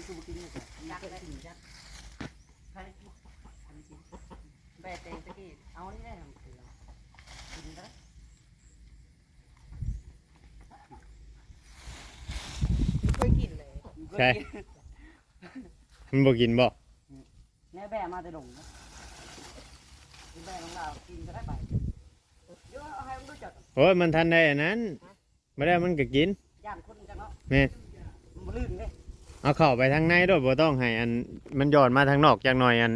กูกินเลยจ้ะกินจ้ะใครแบะเต็งตะกี้เอานี่ได้ทำกินได้เคยกินเลยใช่มันบ่กินบ่แม่แบะมาแต่ดงนะกินแบะของเรากินจะได้ไปเยอะเอาให้มันรู้จักโอ้ยมันทันได้อันนั้นไม่ได้มันก็กินย่านคนจังเนาะแม่มันลื่นเลยเอาเข้าไปทางในด้วยบ่ต้องให้อันมันย้อนมาทางนอกจักหน่อยอัน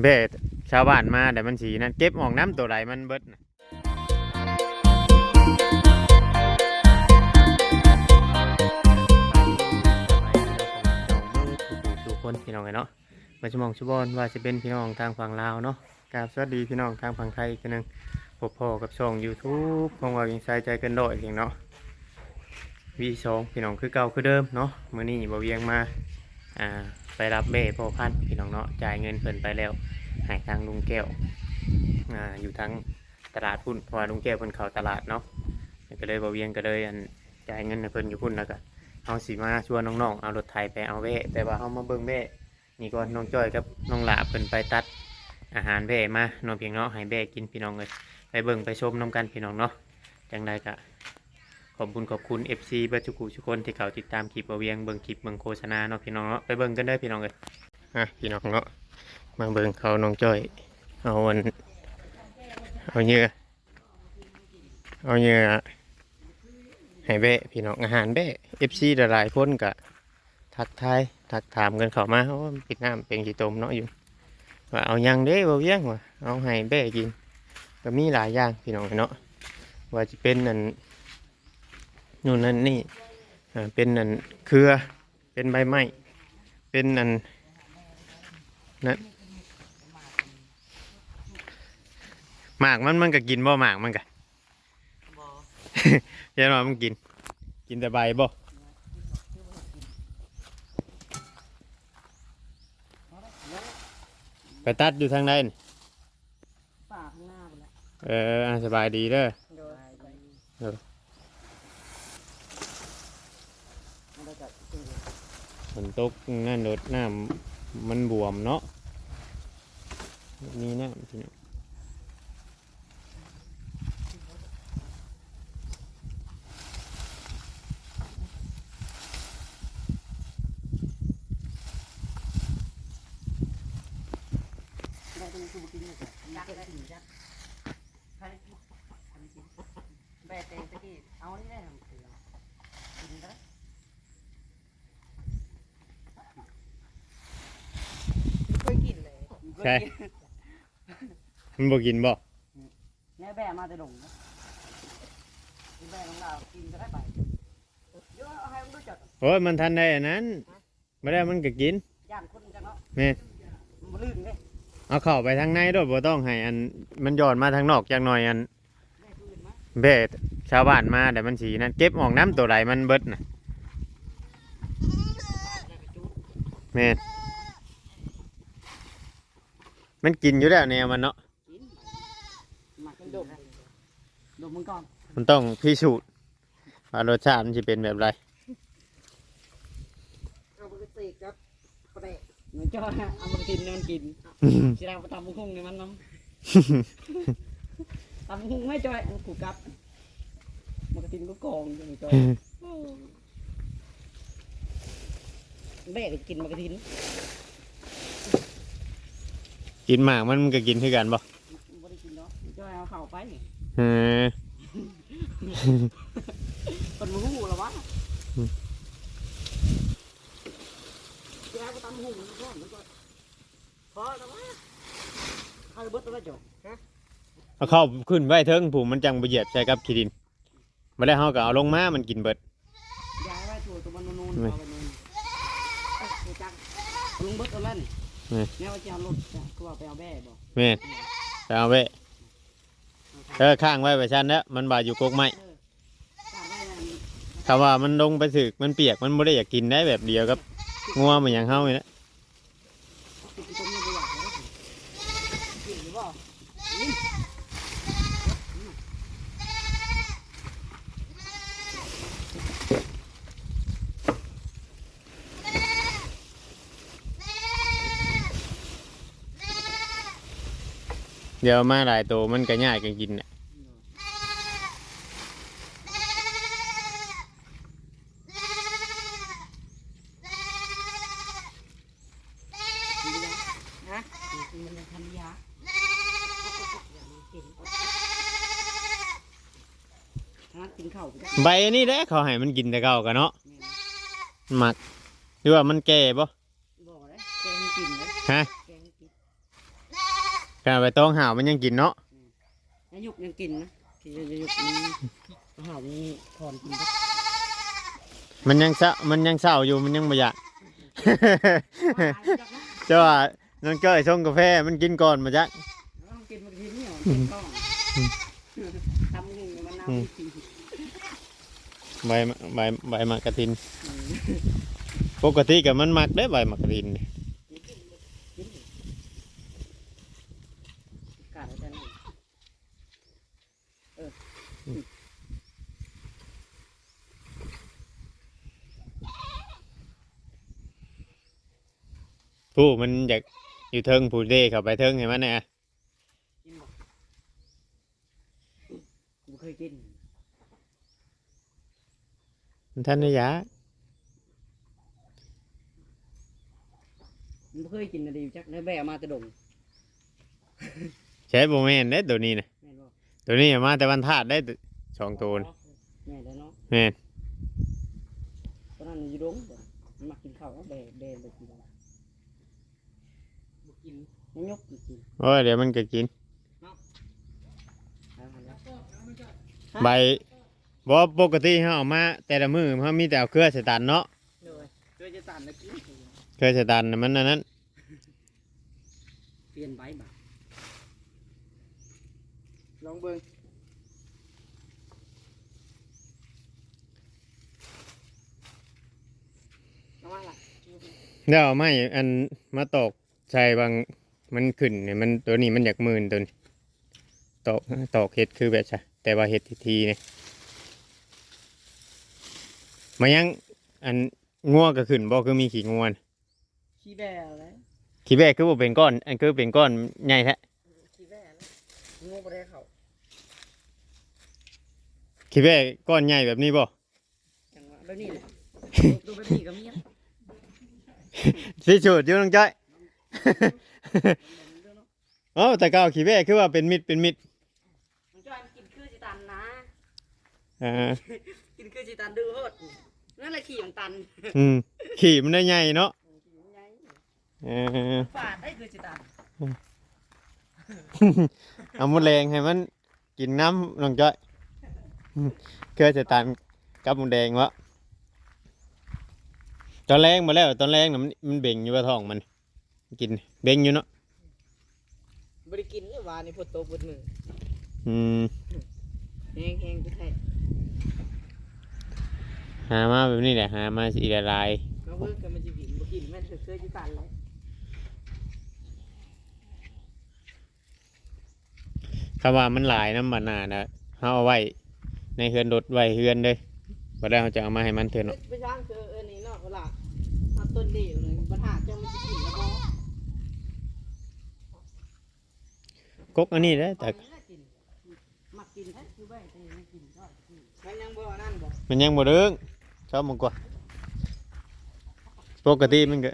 เบะชาวบ้านมาแต่มันสีนั้นเก็บออกน้ำตัวใดมันเบิดนะทุกคนพี่น้องเนาะมาชมองชุบอนว่าจะเป็นพี่น้องทางฝั่งลาวเนาะกราบสวัสดีพี่น้องทางฝั่งไทยกันนึงพบพ่อกับช่อง YouTube ของว่ายิงใส่ใจเกินร้อยเพียงเนาะV2พี่น้องคือเก่าคือเดิมเนาะมื้อนี้บ่เวียงมาไปรับเบ้พ่อพันธุ์พี่น้องเนาะจ่ายเงินเพิ่นไปแล้วให้ทางลุงแก้วอยู่ทางตลาดพุ่นเพราะว่าลุงแก้วเพิ่นเข้าตลาดเนาะก็เลยบ่เวียงก็เลยจ่ายเงินให้เพิ่นอยู่พุ่นแล้วก็เอาสิมาชวนน้องๆเอารถไถไปเอาเบ้แต่ว่าเฮามาเบิ่งเบ้นี่ก่อนน้องจ้อยกับน้องหลาเพิ่นไปตัดอาหารเบ้มาน้องเพียงเนาะให้เบ้กินพี่น้องเลยไปเบิ่งไปชมน้ำกันพี่น้องเนาะจังไดก็ขอบคุณ FC เบิร์ดทุกคนที่เขาติดตามคลิปบ่เวียงเบิ่งคลิปเบิ่งโฆษณาเนาะพี่น้องเนาะไปเบิ่งกันได้พี่น้องเลยพี่น้องเนาะมาเบิ่งเขาน้องจ้อยเอาเหยื่อให้เบ้พี่น้องอาหารเบ้ FC หลายๆคนก็ทักถามกันเข้ามาเพราะว่าปิดน้ำเป็นกี่ต้มเนาะอยู่ว่าเอายังเด้บ่เวียงว่าเอาให้เบ้กินก็มีหลายอย่างพี่น้องเนาะว่าจะเป็นนั่นนู่นนั่นนี่เป็นนั่นเครือเป็นใบไม้เป็นนั่นหมากมันก็กินบ่หมากมันก็เดี๋ยวมันกินแต่ใบบ่ไปตัดอยู่ทางใดนี่ป่าข้างหน้าไปแล้วสบายดีเด้อฝนตกนั่นรดน้ำมันบวมเนาะนี่นะพี่น้องแบะเต็งตะกี้เอานี่ได้ทำกินได้เคยกินเลยใช่มันบ่กินบ่แม่แบะมาแต่ดงนะกินแบะของเรากินจะได้ไปเยอะเอาให้มันรู้จักโอ้ยมันทันได้อันนั้นไม่ได้มันก็กินย่านคนจังเนาะแม่มันลื่นเลยเอาเข้าไปทางในด้วยบ่ต้องให้อันมันย้อนมาทางนอกจักหน่อยอันเบ้ชาวบ้านมาแต่มันสีนั้นเก็บออกน้ำตัวใดมันเบิดน่ะแม่มันกินอยู่แล้วแนวมันเนาะดมมึงก่อนมันต้องพิสูจน์ว่ารสชาติมันจะเป็นแบบไรเอาไปตีกับแปะเหมือนจ้าเอามากินมันกินสิเราไปทำมุ้งในมันน้องทำมุ้งไม่จ้อยกูกับมันกินก็กองจังจ้อยแม่กินมันกินกินหมากมันก็กินคือกันบ่ไม่ได้กินเนาะจ้อยเอาเข่าไปคนมึงหูหรอวะแกไปทำหูมันก่อนพอแล้ววะใครเบิดตัวจ่อเอาเข้าขึ้นไว้เทิงผูมันจังไปเหยียบใส่กับขี้ดินไม่ได้เฮาก็เอาลงมามันกินเบิดย้ายไว้ตัวมันนูนเอาไปนูนจังลุงเบิดตัวนั่นแม่ว่าจะเอารถก็ว่าไปเอาแบ่บอกแม่ไปเอาแบ่ข้างไว้ไปชั้นแล้วมันบาดอยู่กกไม้ถ้าว่ามันลงไปสึกมันเปียกมันไม่ได้อยากกินได้แบบเดียวกับงัวเหมือนอย่างเฮาเลยนะ เดี๋ยวมาหลายตัวมันก็ยากกันกินน่ะฮะมันยังทำยากินข้าว ใบนี่แหละเขาให้มันกินแต่เก่ากันเนาะหมักหรือว่ามันแก่บ่ บอกเลยแกงกินเลย ฮะ แกงกิน การไปต้องหาวมันยังกินเนาะ นายกยังกินนะที่นายกมันหามีถอนกินปะ มันยังเศร้าอยู่มันยังไม่อยากเจ้าว่าน้องเจ้ยชงกาแฟมันกินก่อนมาจัก ต้องกินมันกินเนี่ยกินต้องทำหนึ่งมันน้ำกิน ใบหมากกระทินปกติกับมันหมักได้ใบหมากกระทิน กาดอะไรนี่ผู้มันอยากอยู่เทิงผู้เด้เข้าไปเทิงเห็นไหมเนี่ย กินบ่กูเคยกิน มันท่านได้ยา มันเคยกินนะดีจักเนื้อแบะมาแต่ดง ใช้โบแมนได้ตัวนี้นะ แม่นบ่ ตัวนี้มาแต่วันธาตุได้สองตัวนะ แม่นแล้วเนาะ แม่น ตอนนั้นอยู่ดงมันมากินข้าวแบะไปกินบ่กินนายกกิน โอ้ยเดี๋ยวมันก็กิน เอาแล้ว ใบบ่ปกติเขาเอามาแต่ละมือเขามีแต่เอาเครือใส่ตันเนาะ เลยเคยจะตันแล้วกิน เครือใส่ตันน่ะมันอันนั้น เปลี่ยนใบบ่ลองเบิ่งเอามาล่ะ แล้วเอาไม้อันมาตอกใส่บางมันขึ้นเนี่ยมันตัวนี้มันอยากมืนตัวนี้ตอกเห็ดคือแบบใช่แต่ว่าเห็ดทีเนี่ยมายังอันงัวก็ขึ้นบ่คือมีขี้งัวน่ะ ขี้แบะแล้ว ขี้แบกคือบ่เป็นก้อนอันคือเป็นก้อนใหญ่แท้ ขี้แบะแล้วงูบ่ได้เข้า ขี้แบกก้อนใหญ่แบบนี้บ่ จังหวะแบบนี้แหละดูแบบนี้ก็มีอ่ะ สิชูดอยู่น้องจ้อย เอ้าแต่เก่าขี้แบกคือว่าเป็นมิด มันจอยกินคือสิตันนะ อ่า กินคือสิตันดื้อโหดนั่นแหละขี้ของตัน ขี่มันได้ใหญ่เนาะเออ ฝาดได้คือสิตัน เอาหมดแรงให้มันกินน้ำน้องจ้อยเกิดจะตันกับหมูแดงวะตอนแรงมาแล้วตอนแรงน่ะมันเบ่งอยู่ว่าท้องมันกินเบ่งอยู่เนาะ บริกินเนี่ยวานี่พดโตพดมือ อืม แห้งๆก็ใช่ หามาแบบนี้แหละหามาสีละลาย มาเวิร์กกันมันจะกินบ่กินแม่นเคยสิตันเลย คำว่ามันหลายน้ำมันน่ะนะเขาเอาไว้ในเฮือนรถไว้เฮือนเลยพอได้เขาจะเอามาให้มันเถอะเนาะ ไปช่างคือนี่เนาะเวลาเอาต้นเดียวเลยปัญหาจังมันจะกินแล้วบ่ กกอันนี้ได้แต่ มักกินแท้คือใบแต่ไม่กินก็มันยังบ่นั่นบ่ มันยังบ่เรื่องชอบมันกว่าปกติมันก็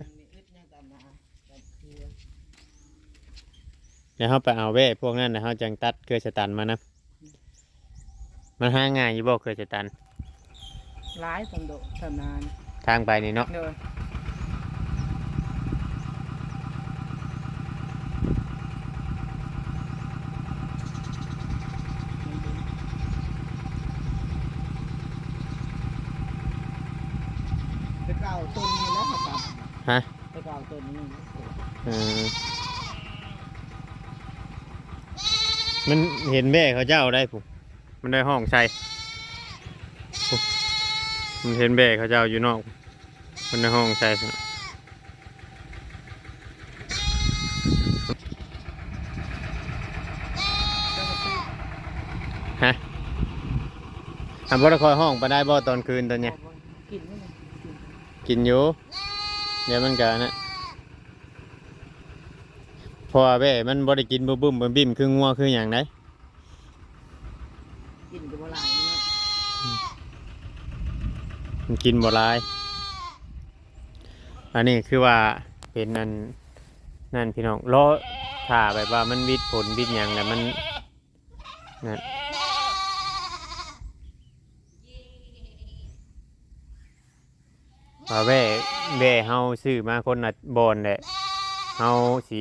เดี๋ยวเขาไปเอาแว่พวกนั้นนะเขาจังตัดเครือสตันมานะมันหาง่ายอยู่บ่เครือสตัน ร้ายสมโดสำนาน ทางไปนี่เนาะ เด้อไปเก่าต้นนี้แล้วครับ ฮะ ไปเก่าต้นนี้ มันเห็นแม่เขาเจ้าได้ปุ๊มันได้ห้องใส่ปุ๊มันเห็นแม่เขาเจ้าอยู่นอกมันได้ห้องใส่พุ่นฮะอ่ะบ่ได้คอยห้องไปได้บ่ตอนคืนตอนเนี้ย กินนี่นะ กินอยู่เดี๋ยวมันก็นะ เพราะว่าแบ่มันบ่ได้กินบ่บึ้มบ่บิ่มคืองัวคือหยังได กินกับบ่หลายเนาะ มันกินบ่หลายอันนี้คือว่าเป็นนั่นพี่น้องรอถ้าแบบว่ามันวิดผลวิดหยังแล้วมันนั่นว่าแว่เฮาซื้อมาคนละบอนแหละเฮาสิ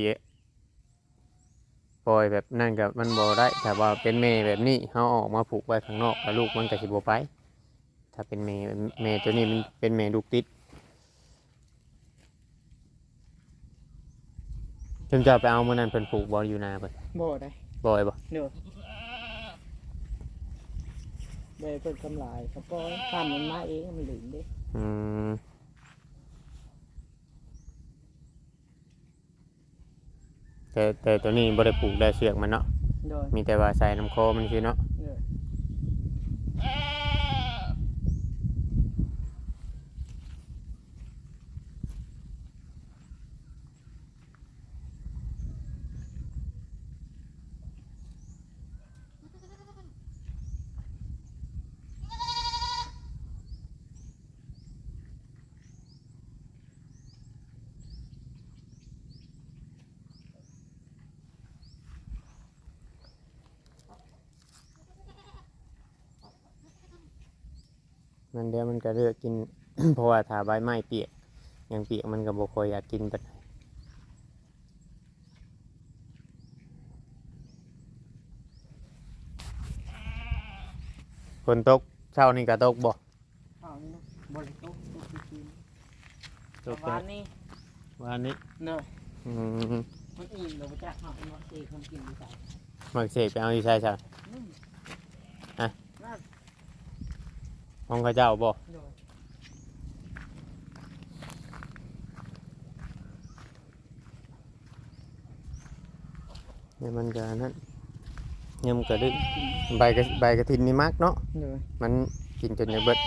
ปล่อยแบบนั่นกับมันบ่ได้แต่ว่าเป็นแม่แบบนี้เฮาออกมาผูกไว้ข้างนอกแล้วลูกมันก็สิบ่ไปถ้าเป็นแม่ตัวนี้มันเป็นแม่ลูกติดเพิ่นจะไปเอามื้อนั้นเพิ่นผูกบ่อยู่นาเพิ่น บ่ได้ บ่อยบ่ เด้อได้เพิ่นกำลายเขาปล่อยข้ามมันมาเองมันลืมเด้ อืมแต่ตัวนี้บ่ได้ผูกได้เชือกมันเนาะ โดย มีแต่ว่าใส่น้ำคอมันคือเนาะ เด้อ มันเดี๋ยวมันก็เลือกกิน เพราะว่าถ้าใบไม้เปียกยังเปียกมันก็บ่ค่อยอยากกินปานใดฝนตกเช้านี่ก็ตกบ่ ข้าวนี่เนาะบ่ได้ตกกิน ตก วานนี้ วันนี้ เนาะ อืม มันอิ่มแล้วบ่จักเฮาเนาะเอ้คนกินดีใจ มักเสกไปเอาที่ใช่จ้ะ น่า ห้องเขาเจ้าบ่ โดย เนี่ยมันก็นั่นยำกระดึกใบกระถินนี่มักเนาะ โดย มันกินจนจะเบิด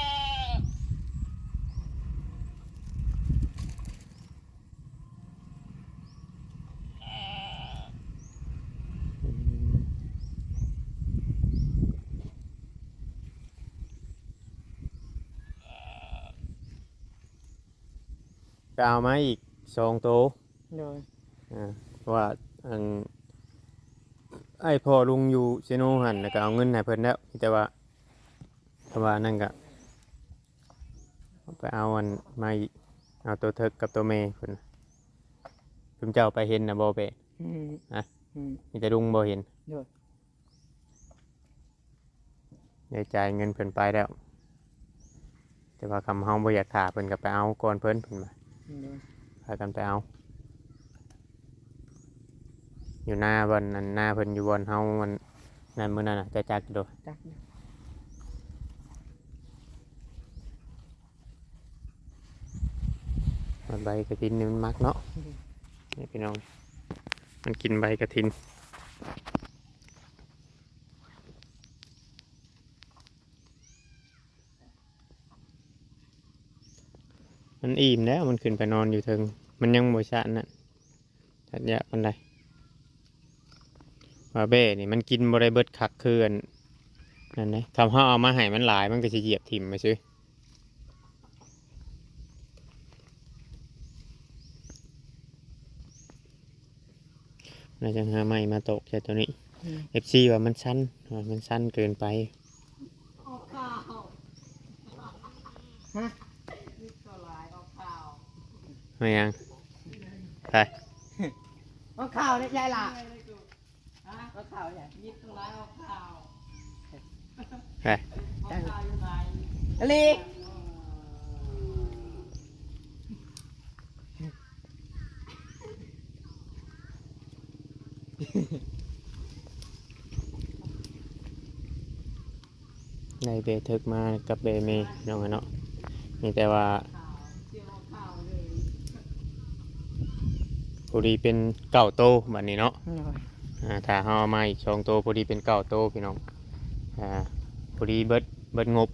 ก็เอามาอีก2 ตัว โดย เพราะว่าอันไอ้พ่อลุงอยู่เซโนหันแล้วก็เอาเงินให้เพิ่นแล้วแต่ว่านั่นก็เอาไปเอาอันมาอีกเอาตัวเถิกกับตัวเมย์เพิ่นผมเจ้าไปเห็นนะบ่เปะ อืม ฮะ อืม มีแต่ลุงบ่เห็น โดย ได้จ่ายเงินเพิ่นไปแล้ว แต่ว่าคำเฮาบ่อยากถ่าเพิ่นก็ไปเอาก่อนเพิ่นมา โดย พากันไปเอา อยู่หน้าบ่อนนั่นหน้าเพิ่นอยู่บ่อนเฮามันนั่นมื้อนั้นน่ะจะจักอยู่โด จักอยู่ มันใบกระถินนี่มันมักเนาะนี่พี่น้องมันกินใบกระถินมันอิ่มแล้วมันขึ้นไปนอนอยู่เทิงมันยังบ่ชะนั่นทัดยะปานใดว่าเบ้นี่มันกินบ่ได้เบิดคักคืออันนั่นนะคำเฮาเอามาให้มันหลายมันก็สิเหยียบถิ่มไปซื่อน่าจะหาใหม่มาตกใช่ตัวนี้ FC ว่ามันสั้นเกินไป ออกข่าวฮะนี่ก็หลายออกข่าว ไม่ยังไป ออกข่าวเนี่ยยายล่ะฮะออกข่าวเนี่ยยิบตัวร้ายออกข่าว ไป ออกข่าวอยู่ไหนอลี ได้เบทึกมากับเบเมน้องอะเนาะมีแต่ว่าพอดีเป็น9 โตบัดนี้เนาะ โดย ถ้าเฮาเอามาอีก2 โตพอดีเป็น9 โตพี่น้องพอดีเบิดงบ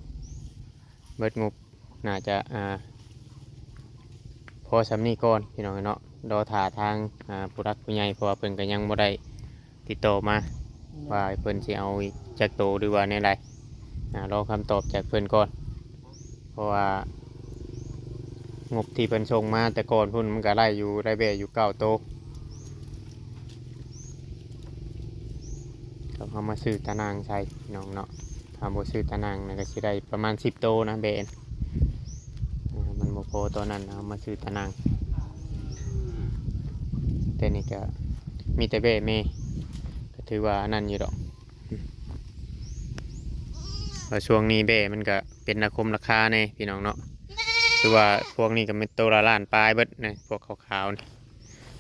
น่าจะพอสำนี้ก่อนพี่น้องอะเนาะ รอถ่าทางผู้รักผู้ใหญ่เพราะว่าเพิ่นก็ยังบ่ได้ติดต่อมาว่าเพิ่นสิเอาอีกจักโตหรือว่าในไรรอคำตอบจากเพิ่นก่อนเพราะว่างบที่เพิ่นส่งมาแต่ก่อนพุ่นมันก็ได้อยู่ได้แบ่อยู่9 โตก็เอามาซื้อตะนางใส่น้องเนาะถ้าบ่ซื้อตะนางน่ะก็สิได้ประมาณ10 โตนะแบนมันบ่พอตัวนั้นเอามาซื้อตะนางแต่นี่ก็มีแต่แบ่แม่ก็ถือว่านั่นอยู่ดอกว่าช่วงนี้แบ่มันก็เป็นราคาในพี่น้องเนาะคือว่าพวกนี้ก็เป็นตัวละล้านปลายเบิดนะพวกขาวๆนี่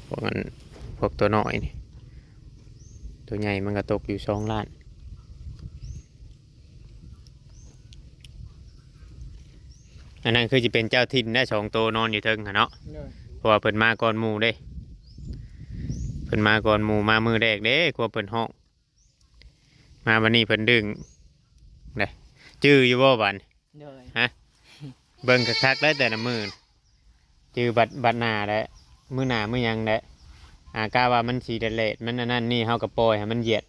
พวกนั้นพวกตัวน้อยนี่ตัวใหญ่มันก็ตกอยู่2 ล้านอันนั้นคือจะเป็นเจ้าถิ่นได้2 ตัวนอนอยู่เทิงเนาะเพราะว่าเพิ่นมาก่อนหมู่เด้เพิ่นมาก่อนหมู่มามือแรกเด้กลัวเพิ่นห้องมาวันนี้เพิ่นดึงเด้จื้ออยู่บ่บัดฮะเบิ่งคักๆได้แต่ละมือจื้อบัดหน้าได้มือหน้ามือยังได้กล้าว่ามันสีเดลเลดมันนั่นนี่เฮากับปล่อยให้มันเหยียด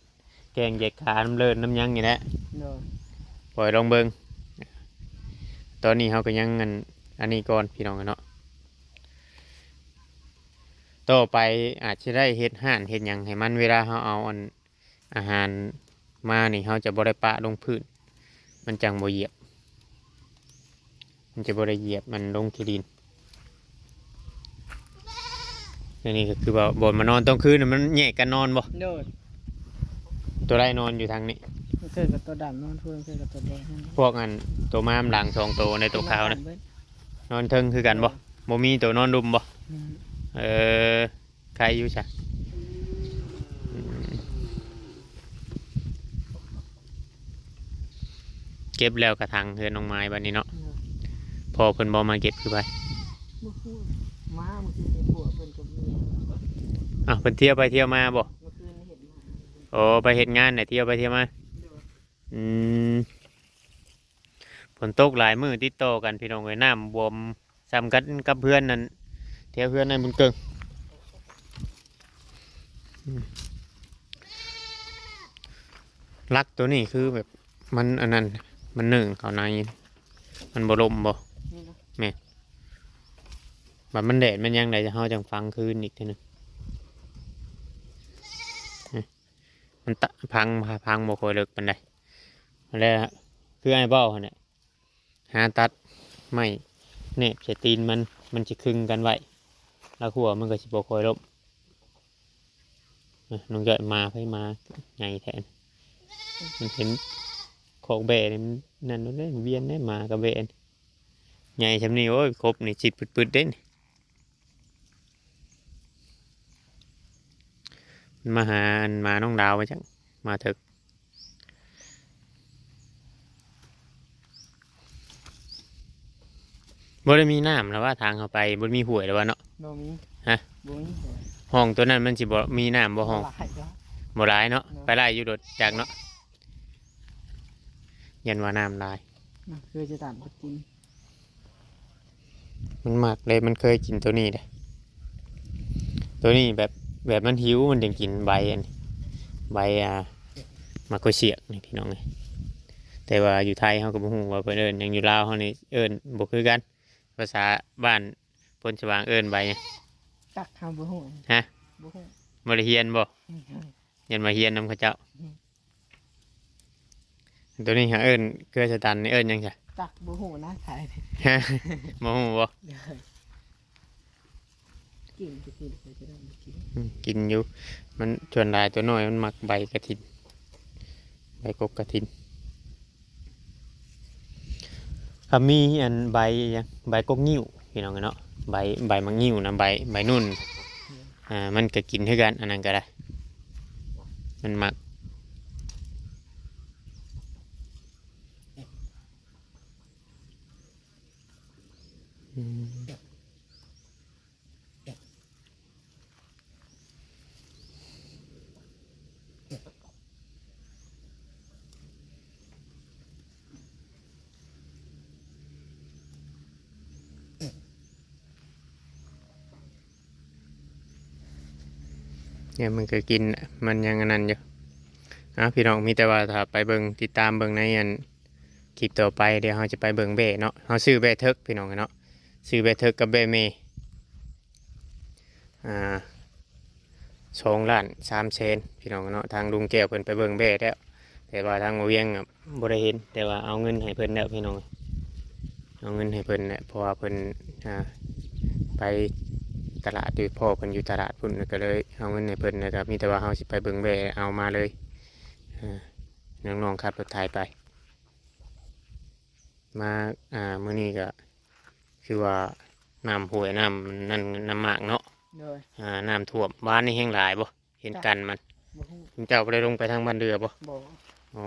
แกงเหยียดขาน้ำเลิศน้ำยังอย่างนี้แหละปล่อยลองเบิ่งตอนนี้เฮาก็ยังอันนี้ก่อนพี่น้องเนาะต่อไปอาจจะได้เฮ็ดห่านเฮ็ดหยังให้มันเวลาเฮาเอาอาหารมานี่เฮาจะบ่ได้ปะลงพื้นมันจังบ่เหยียบมันจะบ่ได้เหยียบมันลงที่ดินอันนี้ก็คือว่าบ่นมานอนตอนคืนมันแยกกันนอนบ่ตัวได้นอนอยู่ทางนี้เคยกับตัวดำนอนเพื่อนเคยกับตัวแดงพวกตัวม้ามหลัง2 ตัวในตัวขาวนะนอนเทิงคือกันบ่มีตัวนอนดุมบ่ใครอยู่จ้ะเก็บแล้วกระถางเฮือนน้องไม้บัดนี้เนาะพอเพิ่นบ่มาเก็บคือไปมาเมื่อคืนในผัวเพิ่นกับเมียเพิ่นเที่ยวไปเที่ยวมาบ่โอ้ไปเฮ็ดงานเนี่ยเที่ยวไปเที่ยวมาฝนตกหลายมื้อติดต่อกันพี่น้องเอ้ยน้ำบวมซ้ำกันกับเพื่อนนั่นเที่ยวเพื่อนนั่นบุญเกิงรักตัวนี้คือแบบมันอันนั้นมันหนึ่งเขาในมันบ่ลมบ่แม่แบบมันแดดมันยังไงจะเฮาจังฟังคืนอีกทีนึงมันพังบ่ค่อยเลิกปานใดแล้วคือไอ้เบ้าเนี่ยหาตัดไม่เน็บใส่ตีนมันจะคึงกันไว้แล้วหัวมันก็สิบ่ค่อยลมน้องเกิดมามาใหญ่แทนมันเห็นของเบนนั่นเลยเวียนได้มากับเบนใหญ่ชำนี้โอ้ยครบนี่จิตปืดๆเด่นมาหามาน้องดาวไปจังมาถึกบ่ได้มีน้ำแล้วว่าทางเข้าไปบ่มีห่วยแล้วว่าเนาะบ่มีฮะบ่มีห้องตัวนั้นมันสิบ่มีน้ำบ่ห้องบ่หลายเนาะไปไล่อยู่โดดจากเนาะยันว่าน้ำลายคือจะตามกินมันมากเลยมันเคยกินตัวนี้เลยตัวนี้แบบมันหิวมันจึงกินใบมะกรูดเสียกนี่พี่น้องเลยแต่ว่าอยู่ไทยเขาก็บ่ฮู้ว่าเพิ่นเอิ้นยังอยู่ลาวเขานี่เอิ้นบ่คือกันภาษาบ้านพนสว่างเอิ้นใบจักคำบ่ฮู้ฮะบ่ฮู้บ่ได้เฮียนบ่ยันมาเฮียนนำเขาเจ้าตัวนี้หาเอิ้นเกลือสตันนี่เอิ้นยังไงจักบ่ฮู้นะขายฮะบ่ฮู้บ่กินอยู่มันชวนลายตัวน้อยมันมักใบกระถินใบกกกระถินมีอันใบยังใบกกงิ้วพี่น้องกันเนาะใบมังงิ้วนะใบนุ่นมันก็กินเท่ากันอันนั้นก็ได้มันมัก เนี่ยมันก็กินมันยังอันนั้นอยู่พี่น้องมีแต่ว่าถ้าไปเบิ่งติดตามเบิ่งในอันคลิปต่อไปเดี๋ยวเราจะไปเบิ่งเบ้เนาะเราซื้อเบ้เทิกพี่น้องเนาะซื้อเบ้เทิกกับเบ้เม2,300,000พี่น้องเนาะทางลุงแก้วเพิ่นไปเบิ่งเบ้แล้วแต่ว่าทางเวียงบ่ได้เห็นแต่ว่าเอาเงินให้เพิ่นแล้วพี่น้องเอาเงินให้เพิ่นเนี่ยเพราะว่าเพิ่นไปตลาดอยู่พ่อเพิ่นอยู่ตลาดพุ่นก็เลยเอาเงินให้เพิ่นนะครับมีแต่ว่าเฮาสิไปเบิ่งเบ้เอามาเลยน้องๆขับรถไถไปมามื้อนี้ก็คือว่าน้ำห้วยน้ำนั่นน้ำหมากเนาะ เลย น้ำท่วมบ้านนี่แห้งหลายบ่เห็นกันมัน บ่ฮู้ คุณเจ้าไปได้ลงไปทางบ้านเรือบ่ บ่ อ๋อ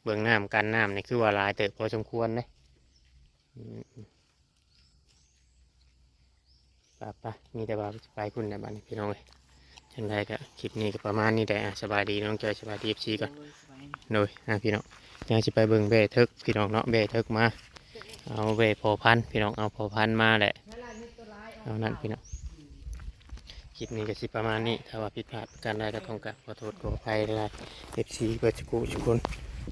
เบื้องน้ำกันน้ำนี่คือว่าหลายเติบพอสมควรเลยป่ะมีแต่ว่าไปพุ่นแต่บ้านพี่น้องเลยจังไดก็คลิปนี้ก็ประมาณนี้แต่สบายดีน้องจอยสบายดีFCก่อน โดยสบายดี โดยพี่น้องยังจะไปเบิ่งเบ้เทิกพี่น้องเนาะเบ้เทิกมาเอาเบ้พอพันธุ์พี่น้องเอาพอพันธุ์มาแหละเอานั่นพี่น้องคลิปนี้ก็สิประมาณนี้ถ้าว่าผิดพลาดการใดก็ต้องกราบขอโทษขออภัยหลาย FC เปิดสกูทุกคน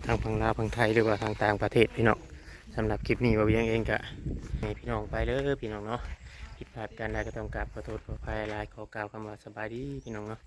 ทางฝั่งลาวฝั่งไทยหรือว่าทางต่างประเทศพี่น้องสำหรับคลิปนี้ว่าเวียงเองก็ให้พี่น้องไปเลยพี่น้องเนาะผิดพลาดการใดก็ต้องกราบขอโทษขออภัยหลายขอกล่าวคำว่าสบายดีพี่น้องเนาะ